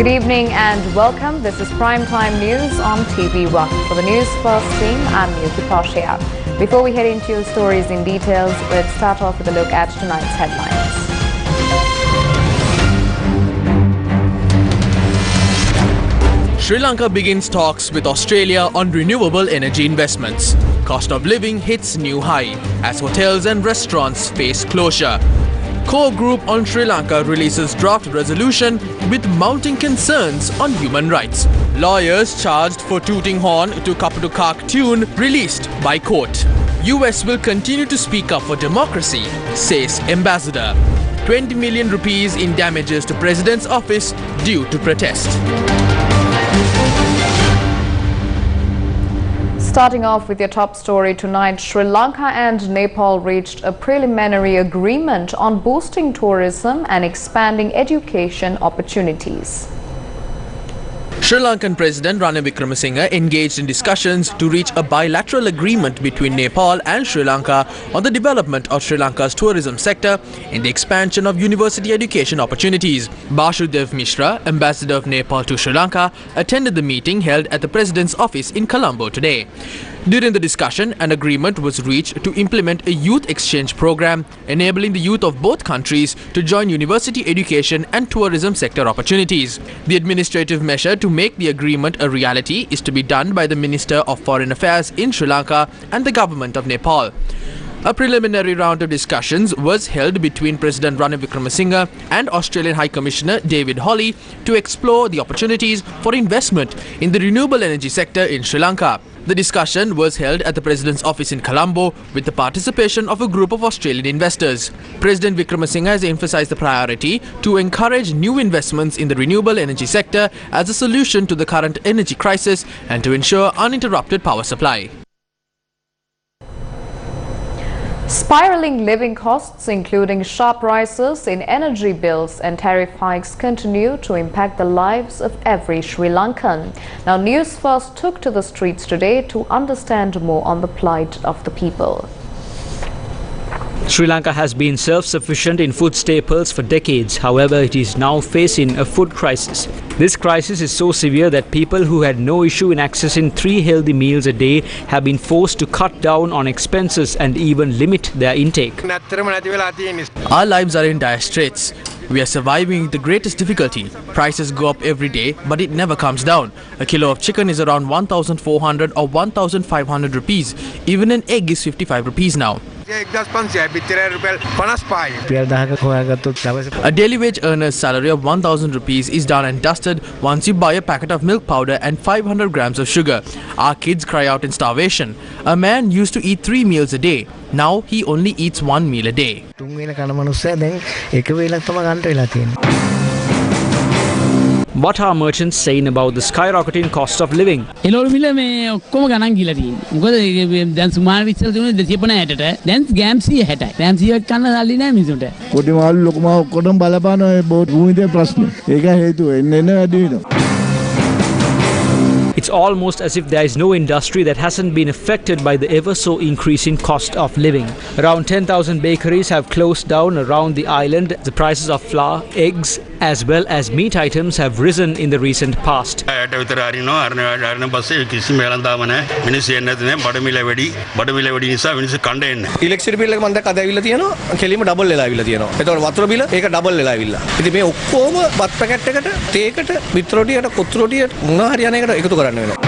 evening and welcome. This is Primetime News on TV1. For the Newsfirst team, I'm Yuki Pasha. Before we head into your stories in details, let's start off with a look at tonight's headlines. Sri Lanka begins talks with Australia on renewable energy investments. Cost of living hits new high as hotels and restaurants face closure. Core Group on Sri Lanka releases draft resolution with mounting concerns on human rights. Lawyers charged for tooting horn to Kaputukak tune released by court. US will continue to speak up for democracy, says ambassador. 20 million rupees in damages to president's office due to protest. Starting off with your top story tonight, Sri Lanka and Nepal reached a preliminary agreement on boosting tourism and expanding education opportunities. Sri Lankan President Ranil Wickremesinghe engaged in discussions to reach a bilateral agreement between Nepal and Sri Lanka on the development of Sri Lanka's tourism sector and the expansion of university education opportunities. Basudev Mishra, ambassador of Nepal to Sri Lanka, attended the meeting held at the President's office in Colombo today. During the discussion, an agreement was reached to implement a youth exchange program, enabling the youth of both countries to join university education and tourism sector opportunities. The administrative measure to make the agreement a reality is to be done by the Minister of Foreign Affairs in Sri Lanka and the Government of Nepal. A preliminary round of discussions was held between President Ranil Wickremesinghe and Australian High Commissioner David Hawley to explore the opportunities for investment in the renewable energy sector in Sri Lanka. The discussion was held at the President's office in Colombo with the participation of a group of Australian investors. President Wickremesinghe has emphasized the priority to encourage new investments in the renewable energy sector as a solution to the current energy crisis and to ensure uninterrupted power supply. Spiraling living costs, including sharp rises in energy bills and tariff hikes, continue to impact the lives of every Sri Lankan. Now, Newsfirst took to the streets today to understand more on the plight of the people. Sri Lanka has been self-sufficient in food staples for decades. However, it is now facing a food crisis. This crisis is so severe that people who had no issue in accessing 3 healthy meals a day have been forced to cut down on expenses and even limit their intake. Our lives are in dire straits. We are surviving with the greatest difficulty. Prices go up every day, but it never comes down. A kilo of chicken is around 1,400 or 1,500 rupees. Even an egg is 55 rupees now. A daily wage earner's salary of 1,000 rupees is done and dusted once you buy a packet of milk powder and 500 grams of sugar. Our kids cry out in starvation. A man used to eat 3 meals a day. Now he only eats 1 meal a day. What are merchants saying about the skyrocketing cost of living? It's almost as if there is no industry that hasn't been affected by the ever so increasing cost of living. Around 10,000 bakeries have closed down around the island. The prices of flour, eggs, as well as meat items have risen in the recent past. Electricity bill එක මම දැක්ක අද ඇවිල්ලා තියෙනවා කෙලින්ම double වෙලා ඇවිල්ලා තියෙනවා. ඒතකොට වතුර බිල ඒක ඩබල් වෙලා ඇවිල්ලා. ඉතින් මේ ඔක්කොම බත් පැකට් එකට, තේකට, විත් රොටියට, කොත්තු රොටියට මොනවා හරි යන එකට එකතු කරන්න වෙනවා.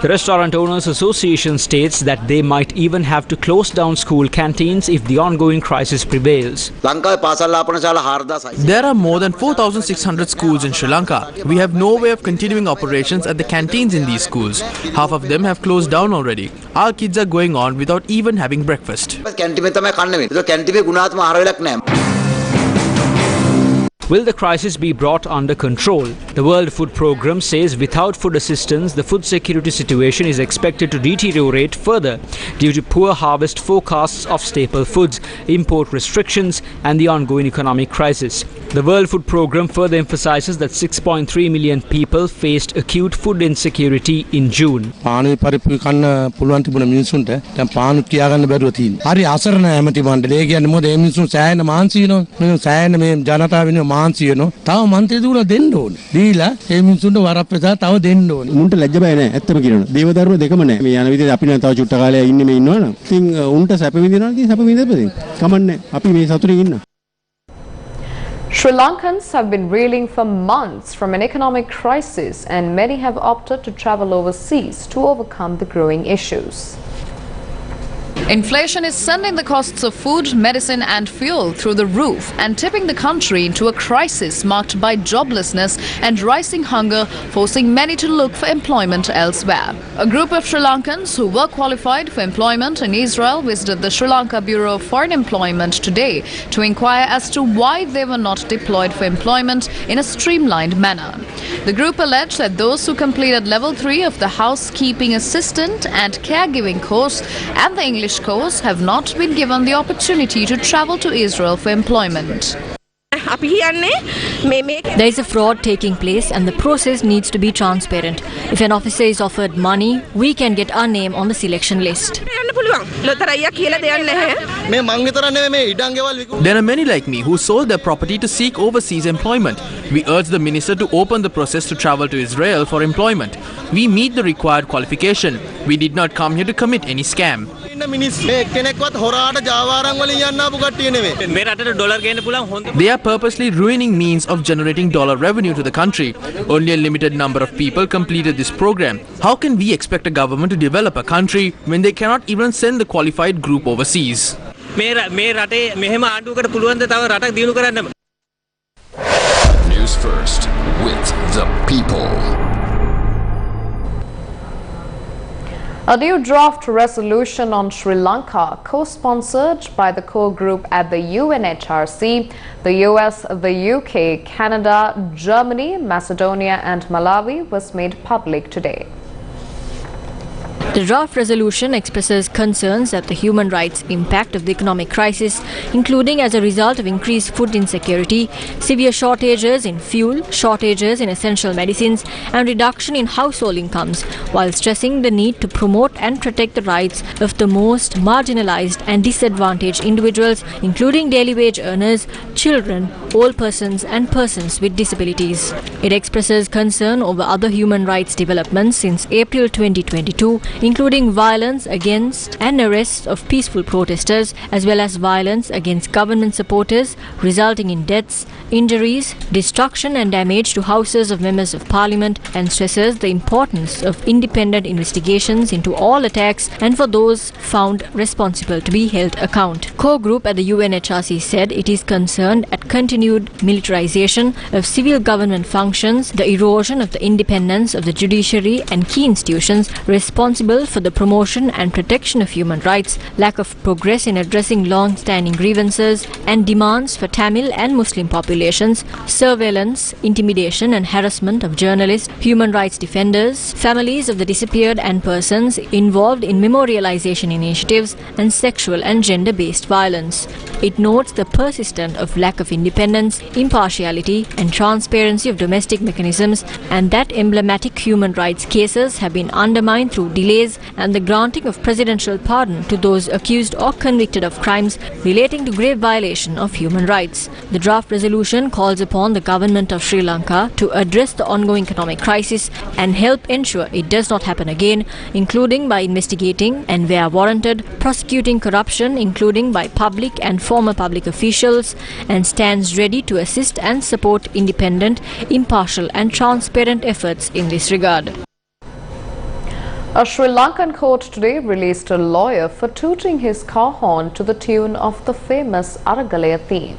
The Restaurant Owners Association states that they might even have to close down school canteens if the ongoing crisis prevails. There are more than 4,600 schools in Sri Lanka. We have no way of continuing operations at the canteens in these schools. Half of them have closed down already. Our kids are going on without even having breakfast. Will the crisis be brought under control? The World Food Programme says without food assistance, the food security situation is expected to deteriorate further due to poor harvest forecasts of staple foods. import restrictions, and the ongoing economic crisis. The World Food Programme further emphasizes that 6.3 million people faced acute food insecurity in June. පානු පරිප්පු කන්න පුළුවන් තිබුණ මිනිසුන්ට දැන් පානු කියාගන්න බැරුව තියෙනවා. හරි අසරණ ඇමති මණ්ඩලය. ඒ කියන්නේ මොකද මේ මිනිසුන් සෑහෙන මාන්සි වෙනවා. මේ සෑහෙන මේ ජනතාව වෙනුවෙන් මාන්සි වෙනවා. තව මන්ත්‍රී දුර දෙන්න ඕනේ. දීලා මේ මිනිසුන්ට වරප්‍රසාද තව දෙන්න ඕනේ. මුන්ට ලැජ්ජ බය නැහැ. ඇත්තම කියනවා. දේවදර්ම දෙකම නැහැ. මේ යන විදිහට අපි නම් තව චුට්ට කාලයක් ඉන්නේ මේ ඉන්නවනම්. ඉතින් උන්ට සැප විඳිනවා නම් සැප විඳපදින්. කමන්නේ. අපි මේ සතුටින් ඉන්න. Sri Lankans have been reeling for months from an economic crisis, and many have opted to travel overseas to overcome the growing issues. Inflation is sending the costs of food, medicine and fuel through the roof and tipping the country into a crisis marked by joblessness and rising hunger, forcing many to look for employment elsewhere. A group of Sri Lankans who were qualified for employment in Israel visited the Sri Lanka Bureau of Foreign Employment today to inquire as to why they were not deployed for employment in a streamlined manner. The group alleged that those who completed level 3 of the housekeeping assistant and caregiving course and the English course have not been given the opportunity to travel to Israel for employment. There is a fraud taking place and the process needs to be transparent. If an officer is offered money, we can get our name on the selection list. There are many like me who sold their property to seek overseas employment. We urge the minister to open the process to travel to Israel for employment. We meet the required qualification. We did not come here to commit any scam. They are purposely ruining means of generating dollar revenue to the country. Only a limited number of people completed this program. How can we expect a government to develop a country when they cannot even send the qualified group overseas? News First with the people. A new draft resolution on Sri Lanka, co-sponsored by the core group at the UNHRC, the US, the UK, Canada, Germany, Macedonia and Malawi, was made public today. The draft resolution expresses concerns at the human rights impact of the economic crisis, including as a result of increased food insecurity, severe shortages in fuel, shortages in essential medicines, and reduction in household incomes, while stressing the need to promote and protect the rights of the most marginalized and disadvantaged individuals, including daily wage earners, children, old persons, and persons with disabilities. It expresses concern over other human rights developments since April 2022, including violence against and arrests of peaceful protesters, as well as violence against government supporters, resulting in deaths, injuries, destruction and damage to houses of members of parliament, and stresses the importance of independent investigations into all attacks and for those found responsible to be held account. Core group at the UNHRC said it is concerned at continued militarization of civil government functions, the erosion of the independence of the judiciary and key institutions responsible for the promotion and protection of human rights, lack of progress in addressing long-standing grievances and demands for Tamil and Muslim populations, surveillance, intimidation and harassment of journalists, human rights defenders, families of the disappeared and persons involved in memorialization initiatives, and sexual and gender-based violence. It notes the persistent of lack of independence, impartiality and transparency of domestic mechanisms, and that emblematic human rights cases have been undermined through delays and the granting of presidential pardon to those accused or convicted of crimes relating to grave violation of human rights. The draft resolution calls upon the government of Sri Lanka to address the ongoing economic crisis and help ensure it does not happen again, including by investigating and, where warranted, prosecuting corruption, including by public and former public officials, and stands ready to assist and support independent, impartial and transparent efforts in this regard. A Sri Lankan court today released a lawyer for tooting his car horn to the tune of the famous Aragalaya theme.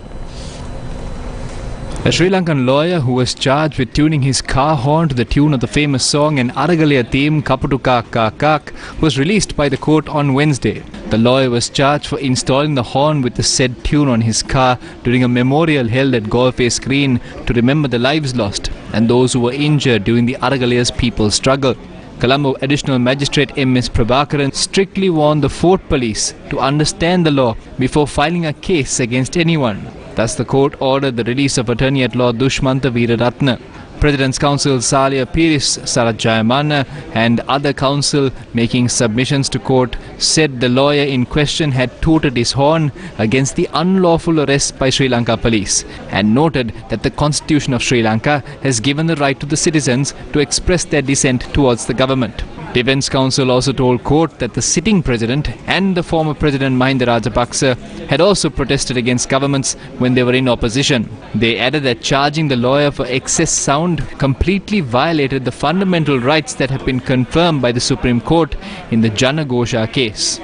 A Sri Lankan lawyer who was charged with tuning his car horn to the tune of the famous song and Aragalaya theme Kaputuka Kakak was released by the court on Wednesday. The lawyer was charged for installing the horn with the said tune on his car during a memorial held at Golface Green to remember the lives lost and those who were injured during the Aragalaya's people's struggle. Colombo Additional Magistrate M.S. Prabhakaran strictly warned the Fort Police to understand the law before filing a case against anyone. Thus, the court ordered the release of Attorney-at-Law Dushmantha Weeraratne. President's counsel Salia Piris Sarajayamana and other counsel making submissions to court said the lawyer in question had tooted his horn against the unlawful arrest by Sri Lanka police and noted that the Constitution of Sri Lanka has given the right to the citizens to express their dissent towards the government. Defence counsel also told court that the sitting president and the former president Mahinda Rajapaksa had also protested against governments when they were in opposition. They added that charging the lawyer for excess sound completely violated the fundamental rights that have been confirmed by the Supreme Court in the Janagosha case.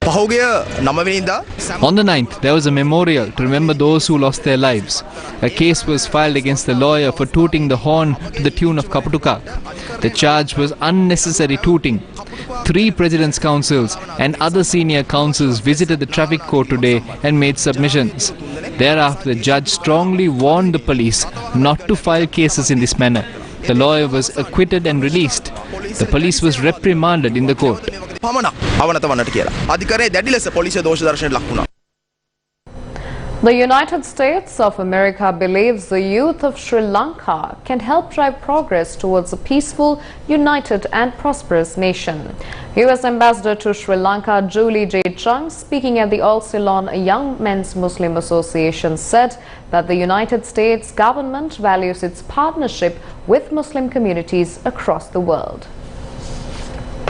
On the 9th, there was a memorial to remember those who lost their lives. A case was filed against the lawyer for tooting the horn to the tune of Kaputukak. The charge was unnecessary tooting. 3 president's counsels and other senior counsels visited the traffic court today and made submissions. Thereafter, the judge strongly warned the police not to file cases in this manner. The lawyer was acquitted and released. The police was reprimanded in the court. The United States of America believes the youth of Sri Lanka can help drive progress towards a peaceful, united and prosperous nation. U.S. Ambassador to Sri Lanka Julie J. Chung, speaking at the All Ceylon Young Men's Muslim Association, said that the United States government values its partnership with Muslim communities across the world.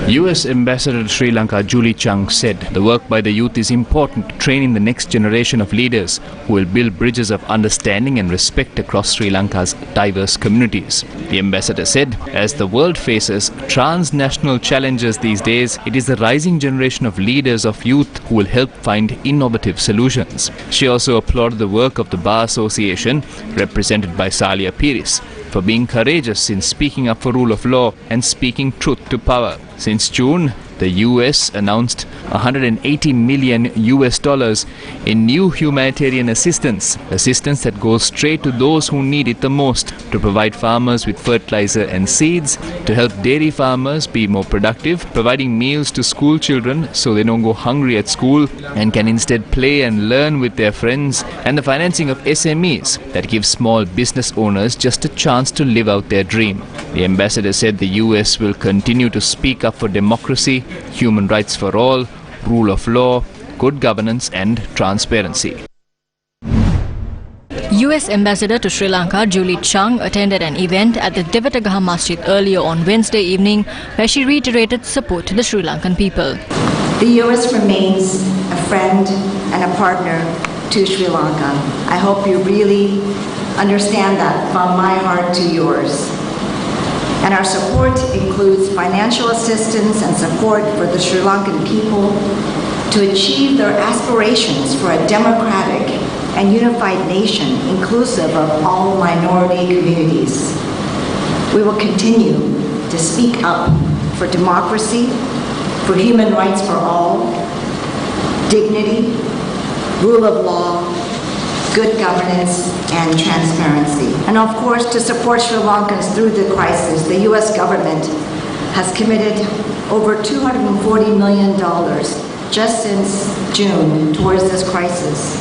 U.S. Ambassador to Sri Lanka Julie Chung said the work by the youth is important, training the next generation of leaders who will build bridges of understanding and respect across Sri Lanka's diverse communities. The ambassador said, as the world faces transnational challenges these days, it is the rising generation of leaders of youth who will help find innovative solutions. She also applauded the work of the Bar Association, represented by Salia Piris, for being courageous in speaking up for rule of law and speaking truth to power. Since June, the US announced $180 million in new humanitarian assistance that goes straight to those who need it the most, to provide farmers with fertilizer and seeds, to help dairy farmers be more productive, providing meals to school children so they don't go hungry at school and can instead play and learn with their friends, and the financing of SMEs that gives small business owners just a chance to live out their dream. The ambassador said the US will continue to speak up for democracy, human rights for all, rule of law, good governance and transparency. US Ambassador to Sri Lanka Julie Chung attended an event at the Devatagaha Masjid earlier on Wednesday evening, where she reiterated support to the Sri Lankan people. The US remains a friend and a partner to Sri Lanka. I hope you really understand that from my heart to yours. And our support includes financial assistance and support for the Sri Lankan people to achieve their aspirations for a democratic and unified nation, inclusive of all minority communities. We will continue to speak up for democracy, for human rights for all, dignity, rule of law, good governance, and transparency. And of course, to support Sri Lankans through the crisis, the US government has committed over $240 million just since June towards this crisis.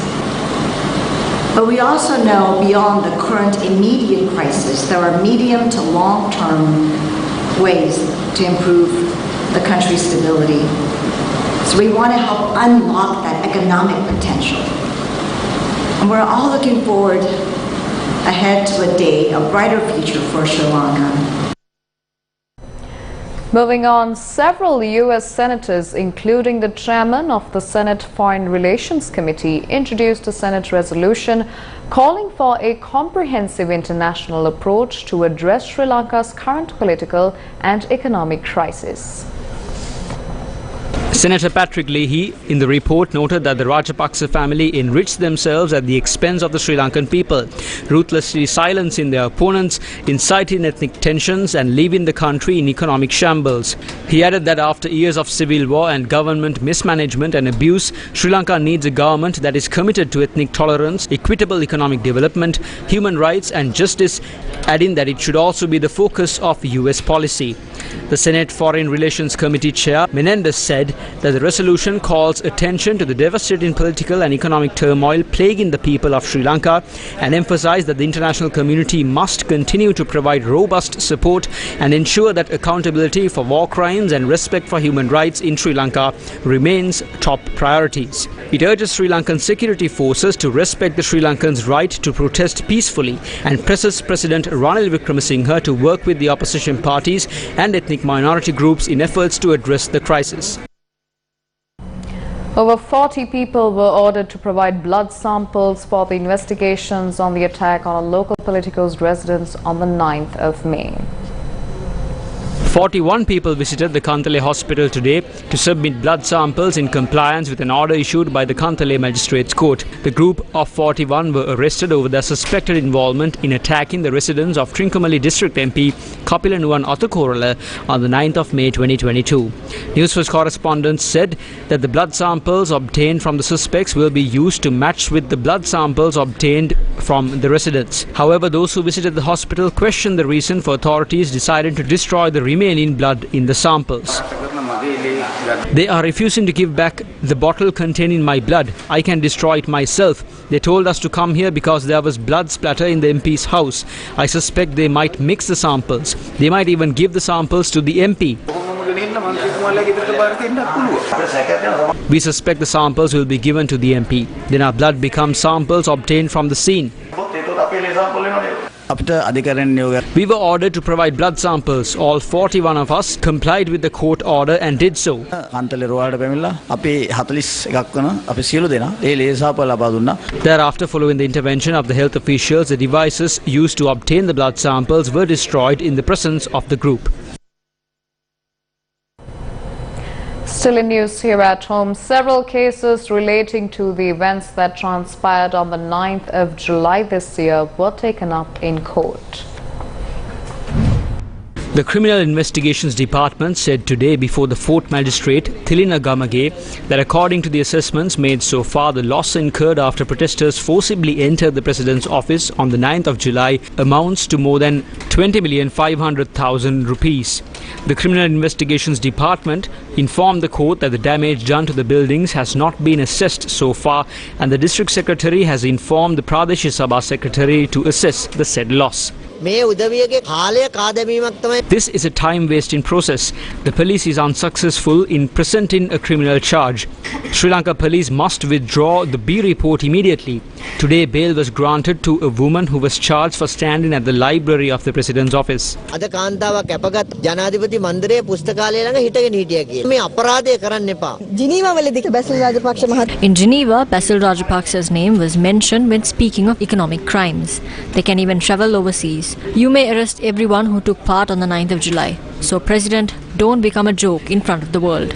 But we also know beyond the current immediate crisis, there are medium to long-term ways to improve the country's stability. So we want to help unlock that economic potential. And we're all looking forward ahead to a day, a brighter future for Sri Lanka. Moving on, several U.S. senators, including the chairman of the Senate Foreign Relations Committee, introduced a Senate resolution calling for a comprehensive international approach to address Sri Lanka's current political and economic crisis. Senator Patrick Leahy in the report noted that the Rajapaksa family enriched themselves at the expense of the Sri Lankan people, ruthlessly silencing their opponents, inciting ethnic tensions and leaving the country in economic shambles. He added that after years of civil war and government mismanagement and abuse, Sri Lanka needs a government that is committed to ethnic tolerance, equitable economic development, human rights and justice, adding that it should also be the focus of US policy. The Senate Foreign Relations Committee Chair Menendez said that the resolution calls attention to the devastating political and economic turmoil plaguing the people of Sri Lanka and emphasized that the international community must continue to provide robust support and ensure that accountability for war crimes and respect for human rights in Sri Lanka remains top priorities. It urges Sri Lankan security forces to respect the Sri Lankans' right to protest peacefully and presses President Ranil Wickremesinghe to work with the opposition parties and ethnic minority groups in efforts to address the crisis. Over 40 people were ordered to provide blood samples for the investigations on the attack on a local political's residence on the 9th of May. 41 people visited the Kantale hospital today to submit blood samples in compliance with an order issued by the Kantale Magistrates Court. The group of 41 were arrested over their suspected involvement in attacking the residence of Trincomalee District MP Kapilanuwan Athukorala on the 9th of May 2022. Newsfirst correspondents said that the blood samples obtained from the suspects will be used to match with the blood samples obtained from the residents. However, those who visited the hospital questioned the reason for authorities deciding to destroy the remaining blood in the samples. They are refusing to give back the bottle containing my blood. I can destroy it myself. They told us to come here because there was blood splatter in the MP's house. I suspect they might mix the samples. They might even give the samples to the MP. We suspect the samples will be given to the MP. Then our blood becomes samples obtained from the scene. We were ordered to provide blood samples. All 41 of us complied with the court order and did so. Thereafter, following the intervention of the health officials, the devices used to obtain the blood samples were destroyed in the presence of the group. Still in news here at home, several cases relating to the events that transpired on the 9th of July this year were taken up in court. The Criminal Investigations Department said today before the Fourth Magistrate, Thilina Gamage, that according to the assessments made so far, the loss incurred after protesters forcibly entered the President's office on the 9th of July amounts to more than 20,500,000 rupees. The Criminal Investigations Department informed the court that the damage done to the buildings has not been assessed so far, and the District Secretary has informed the Pradesh Sabha Secretary to assess the said loss. This is a time-wasting process. The police is unsuccessful in presenting a criminal charge. Sri Lanka police must withdraw the B report immediately. Today, bail was granted to a woman who was charged for standing at the library of the President's office. In Geneva, Basil Rajapaksa's name was mentioned when speaking of economic crimes. They can even travel overseas. You may arrest everyone who took part on the 9th of July. So, President, don't become a joke in front of the world.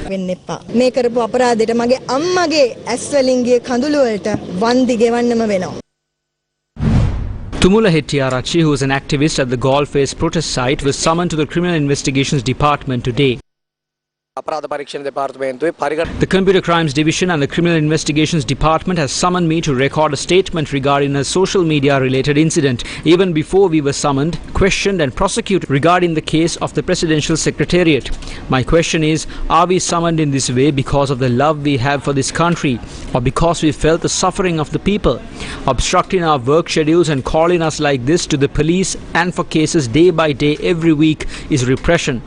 Tumula Hettiarachchi, who was an activist at the Galface protest site, was summoned to the Criminal Investigations Department today. The Computer Crimes Division and the Criminal Investigations Department has summoned me to record a statement regarding a social media related incident. Even before we were summoned, questioned and prosecuted regarding the case of the Presidential Secretariat. My question is, are we summoned in this way because of the love we have for this country, or because we felt the suffering of the people? Obstructing our work schedules and calling us like this to the police and for cases day by day every week is repression.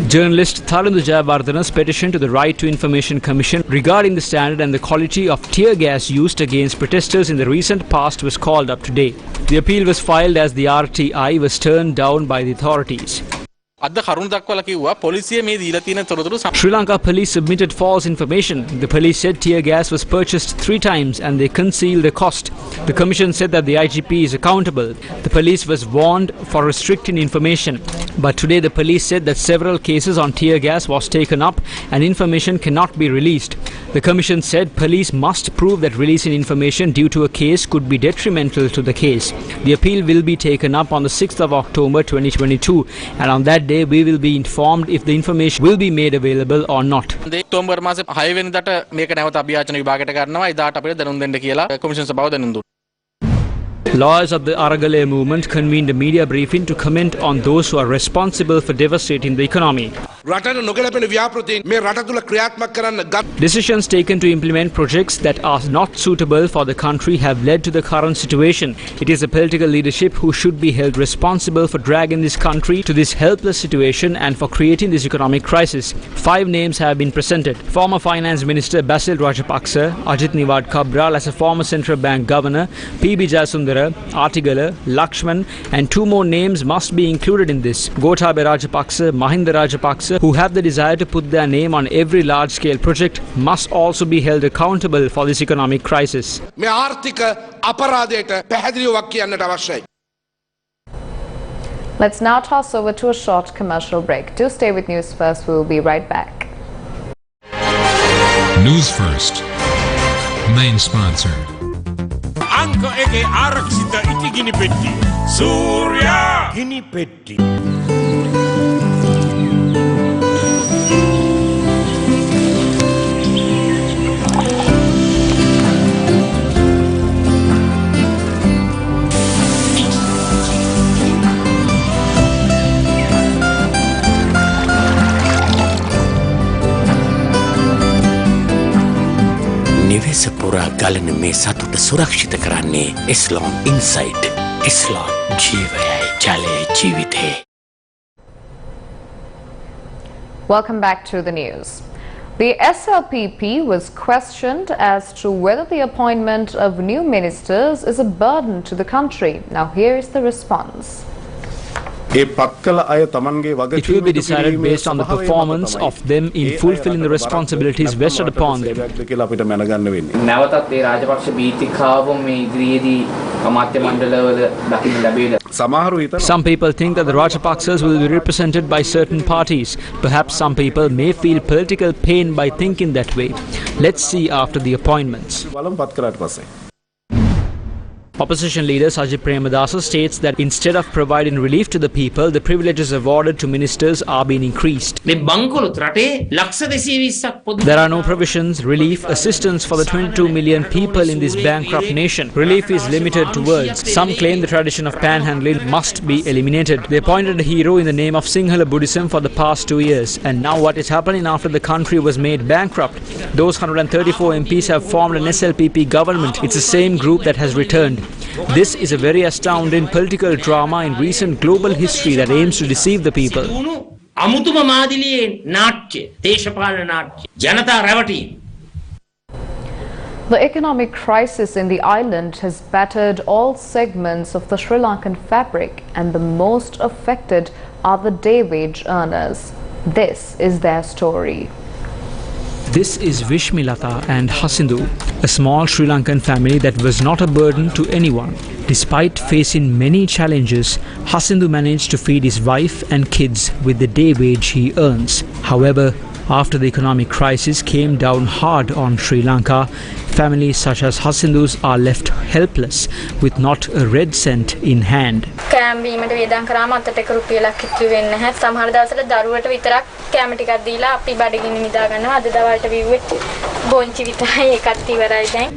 Journalist Thalundu Jayawardana's petition to the Right to Information Commission regarding the standard and the quality of tear gas used against protesters in the recent past was called up today. The appeal was filed as the RTI was turned down by the authorities. Sri Lanka police submitted false information. The police said tear gas was purchased 3 times and they concealed the cost. The commission said that the IGP is accountable. The police was warned for restricting information. But today the police said that several cases on tear gas was taken up and information cannot be released. The commission said police must prove that releasing information due to a case could be detrimental to the case. The appeal will be taken up on the 6th of October 2022 and on that day we will be informed if the information will be made available or not. Lawyers of the Aragale movement convened a media briefing to comment on those who are responsible for devastating the economy. Decisions taken to implement projects that are not suitable for the country have led to the current situation. It is the political leadership who should be held responsible for dragging this country to this helpless situation and for creating this economic crisis. 5 names have been presented. Former Finance Minister Basil Rajapaksa, Ajit Niwad Cabral as a former central bank governor, P.B. Jayasundara, Artigala, Lakshman and 2 more names must be included in this. Gotabaya Rajapaksa, Mahinda Rajapaksa, who have the desire to put their name on every large-scale project, must also be held accountable for this economic crisis. Let's now toss over to a short commercial break. Do stay with News First. We will be right back. News First. Main sponsor. Anko ege araksita iti ginipetti. Surya ginipetti. නිවෙස පුරා ගලන මේ සතුට සුරක්ෂිත කරන්නේ Islam Insight. Islam ජීවයයි ජලයයි ජීවිතේ. Welcome back to the news. The SLPP was questioned as to whether the appointment of new ministers is a burden to the country. Now here is the response. It will be decided based on the performance of them in fulfilling the responsibilities vested upon them. Some people think that the Rajapaksas will be represented by certain parties. Perhaps some people may feel political pain by thinking that way. Let's see after the appointments. Opposition leader Sajid Premadasa states that instead of providing relief to the people, the privileges awarded to ministers are being increased. There are no provisions, relief, assistance for the 22 million people in this bankrupt nation. Relief is limited to words. Some claim the tradition of panhandling must be eliminated. They appointed a hero in the name of Sinhala Buddhism for the past 2 years. And now what is happening after the country was made bankrupt? Those 134 MPs have formed an SLPP government. It's the same group that has returned. This is a very astounding political drama in recent global history that aims to deceive the people. The economic crisis in the island has battered all segments of the Sri Lankan fabric, and the most affected are the day wage earners. This is their story. This is Vishmilata and Hasindu, a small Sri Lankan family that was not a burden to anyone. Despite facing many challenges, Hasindu managed to feed his wife and kids with the day wage he earns. However, after the economic crisis came down hard on Sri Lanka, families such as Hasindu's are left helpless with not a red cent in hand.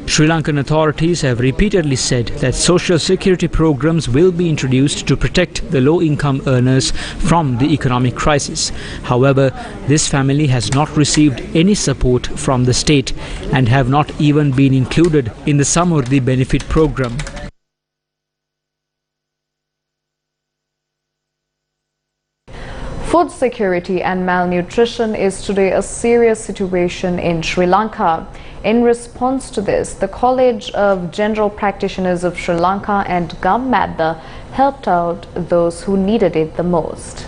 Sri Lankan authorities have repeatedly said that social security programs will be introduced to protect the low-income earners from the economic crisis. However, this family has not received any support from the state and have not even been included in the Samurdhi benefit program. Food security and malnutrition is today a serious situation in Sri Lanka. In response to this, the College of General Practitioners of Sri Lanka and GovMadda helped out those who needed it the most.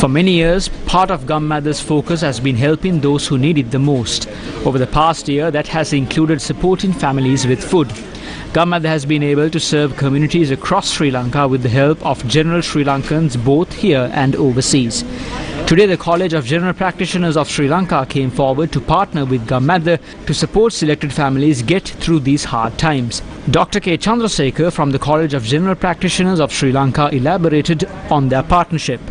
For many years, part of Gammadha's focus has been helping those who need it the most. Over the past year, that has included supporting families with food. Gammadha has been able to serve communities across Sri Lanka with the help of general Sri Lankans both here and overseas. Today, the College of General Practitioners of Sri Lanka came forward to partner with Gammadha to support selected families get through these hard times. Dr. K. Chandrasekhar from the College of General Practitioners of Sri Lanka elaborated on their partnership.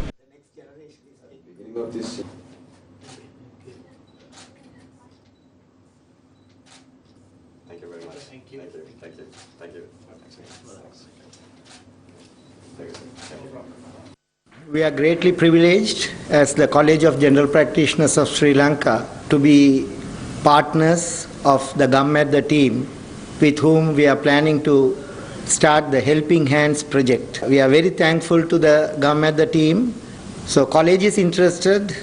We are greatly privileged as the College of General Practitioners of Sri Lanka to be partners of the Gammadha team with whom we are planning to start the Helping Hands project. We are very thankful to the Gammadha team. So college is interested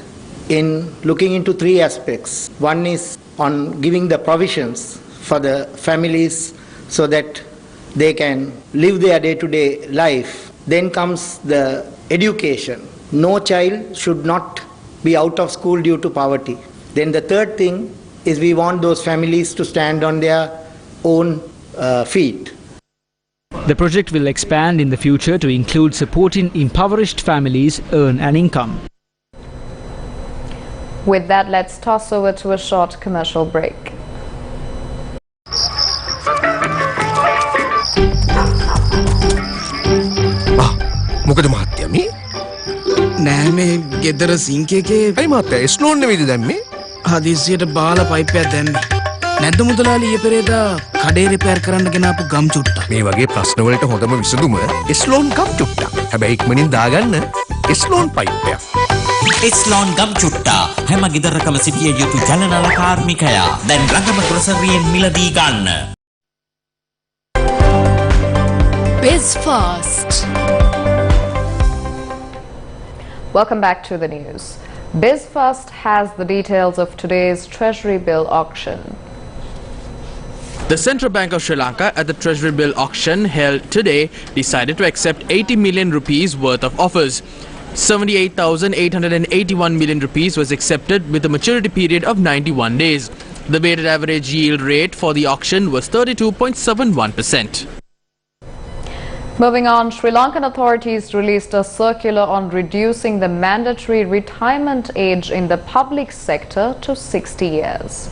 in looking into three aspects. One is on giving the provisions for the families so that they can live their day-to-day life. Then comes the education. No child should not be out of school due to poverty. Then the third thing is we want those families to stand on their own feet. The project will expand in the future to include supporting impoverished families earn an income. With that, let's toss over to a short commercial break. මොකද මහත්තයා මේ නෑ මේ ගෙදර sync එකේ අයි මහත්තයා ස්ලෝන් නෙවෙයිද දැම්මේ හදිස්සියට බාලා පයිප්පයක් දැම්මේ නැද්ද මුදලාලි ඊයේ පෙරේදා කඩේ රිපෙයාර් කරන්න ගෙනාපු ගම් චුට්ටක් මේ වගේ ප්‍රශ්න වලට හොඳම විසඳුම ස්ලෝන් ගම් චුට්ටක් හැබැයි ඉක්මනින් දාගන්න ස්ලෝන් පයිප්පයක් ස්ලෝන් ගම් චුට්ටා හැම ගෙදරකම සිටිය යුතු ජනනල කාර්මිකයා දැන් රඟම ග්‍රොසරියෙන් මිලදී ගන්න BizFast. Welcome back to the news. BizFast has the details of today's Treasury bill auction. The Central Bank of Sri Lanka at the Treasury bill auction held today decided to accept 80 million rupees worth of offers. 78,881 million rupees was accepted with a maturity period of 91 days. The weighted average yield rate for the auction was 32.71%. Moving on, Sri Lankan authorities released a circular on reducing the mandatory retirement age in the public sector to 60 years.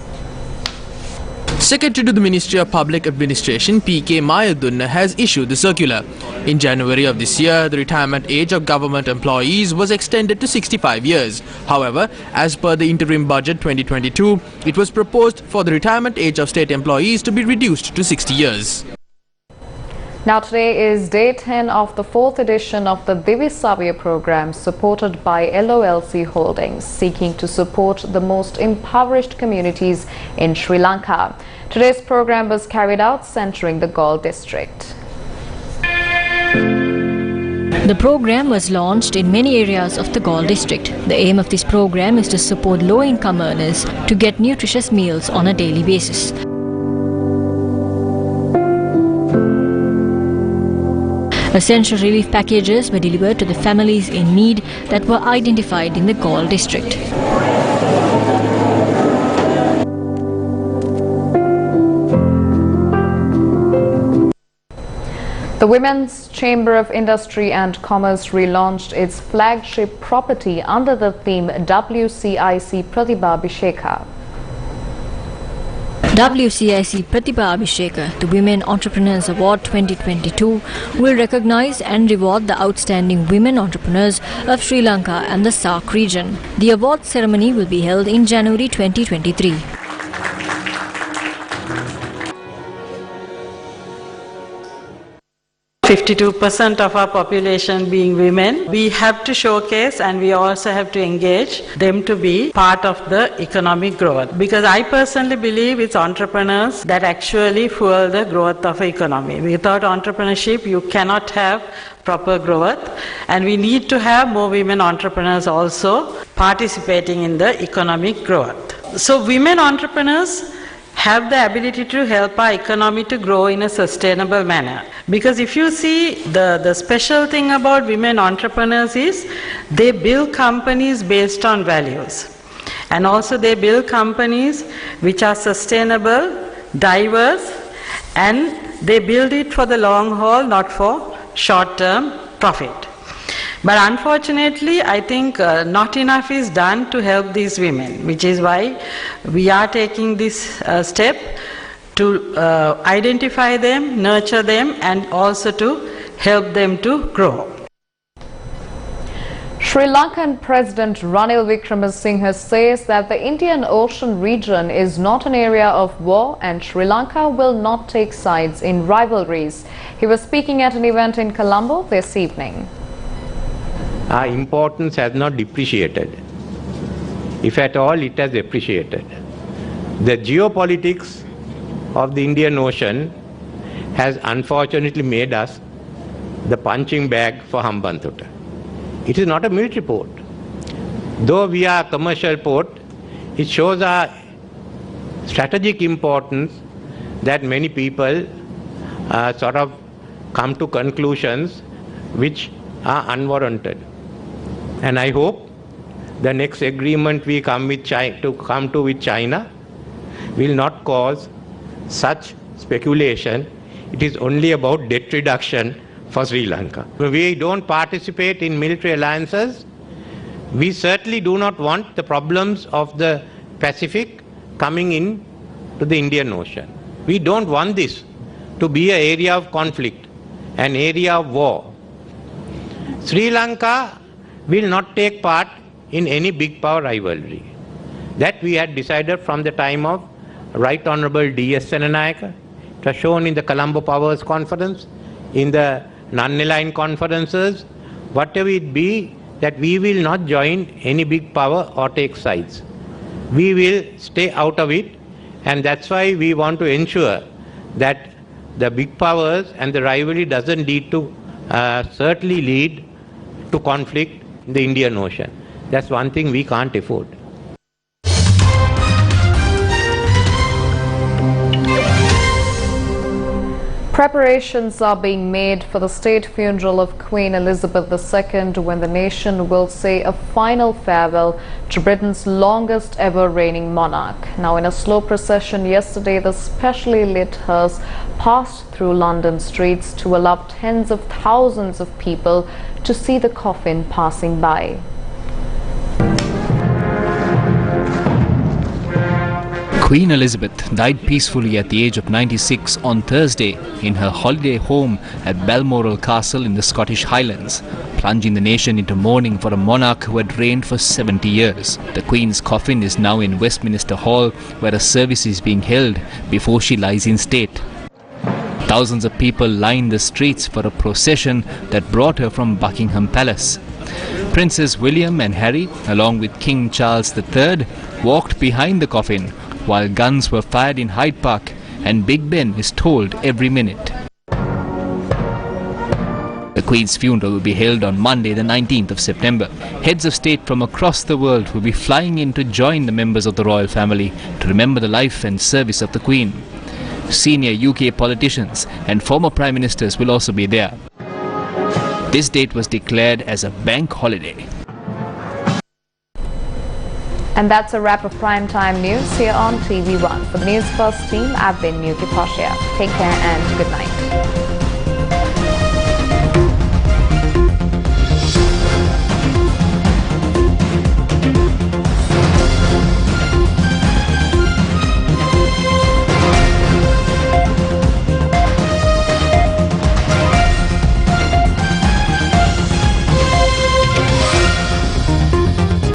Secretary to the Ministry of Public Administration, P.K. Mayadunna, has issued the circular. In January of this year, the retirement age of government employees was extended to 65 years. However, as per the interim budget 2022, it was proposed for the retirement age of state employees to be reduced to 60 years. Now today is day 10 of the 4th edition of the Divisavya program supported by LOLC Holdings, seeking to support the most impoverished communities in Sri Lanka. Today's program was carried out centering the Galle district. The program was launched in many areas of the Galle district. The aim of this program is to support low-income earners to get nutritious meals on a daily basis. Essential relief packages were delivered to the families in need that were identified in the Galle district. The Women's Chamber of Industry and Commerce relaunched its flagship property under the theme WCIC Pratibha Abhisheka. WCIC Pratibha Abhisheka, the Women Entrepreneurs Award 2022, will recognize and reward the outstanding women entrepreneurs of Sri Lanka and the SAARC region. The award ceremony will be held in January 2023. 52% of our population being women, we have to showcase and we also have to engage them to be part of the economic growth. Because I personally believe it's entrepreneurs that actually fuel the growth of an economy. Without entrepreneurship, you cannot have proper growth, and we need to have more women entrepreneurs also participating in the economic growth. So women entrepreneurs have the ability to help our economy to grow in a sustainable manner. Because if you see, the special thing about women entrepreneurs is they build companies based on values. And also they build companies which are sustainable, diverse, and they build it for the long haul, not for short-term profit. But unfortunately, I think not enough is done to help these women, which is why we are taking this step to identify them, nurture them, and also to help them to grow. Sri Lankan President Ranil Wickremesinghe says that the Indian Ocean region is not an area of war and Sri Lanka will not take sides in rivalries. He was speaking at an event in Colombo this evening. Our importance has not depreciated. If at all, it has appreciated. The geopolitics of the Indian Ocean has unfortunately made us the punching bag for Hambantota. It is not a military port. Though we are a commercial port, it shows our strategic importance that many people sort of come to conclusions which are unwarranted. And I hope the next agreement we come with China will not cause such speculation. It is only about debt reduction for Sri Lanka. We don't participate in military alliances. We certainly do not want the problems of the Pacific coming in to the Indian Ocean. We don't want this to be an area of conflict, an area of war. Sri Lanka will not take part in any big power rivalry. That we had decided from the time of Right Honourable D.S. Senanayake. It was shown in the Colombo Powers Conference, in the non-aligned conferences, whatever it be, that we will not join any big power or take sides. We will stay out of it, and that's why we want to ensure that the big powers and the rivalry doesn't lead to, certainly lead to conflict in the Indian Ocean. That's one thing we can't afford. Preparations are being made for the state funeral of Queen Elizabeth II when the nation will say a final farewell to Britain's longest ever reigning monarch. Now, in a slow procession yesterday, the specially lit hearse passed through London streets to allow tens of thousands of people to see the coffin passing by. Queen Elizabeth died peacefully at the age of 96 on Thursday in her holiday home at Balmoral Castle in the Scottish Highlands, plunging the nation into mourning for a monarch who had reigned for 70 years. The Queen's coffin is now in Westminster Hall, where a service is being held before she lies in state. Thousands of people lined the streets for a procession that brought her from Buckingham Palace. Princes William and Harry, along with King Charles III, walked behind the coffin, while guns were fired in Hyde Park and Big Ben is tolled every minute. The Queen's funeral will be held on Monday, the 19th of September. Heads of state from across the world will be flying in to join the members of the royal family to remember the life and service of the Queen. Senior UK politicians and former prime ministers will also be there. This date was declared as a bank holiday. And that's a wrap of primetime news here on TV1. For the News First team, I've been Nuki Poshia. Take care and good night.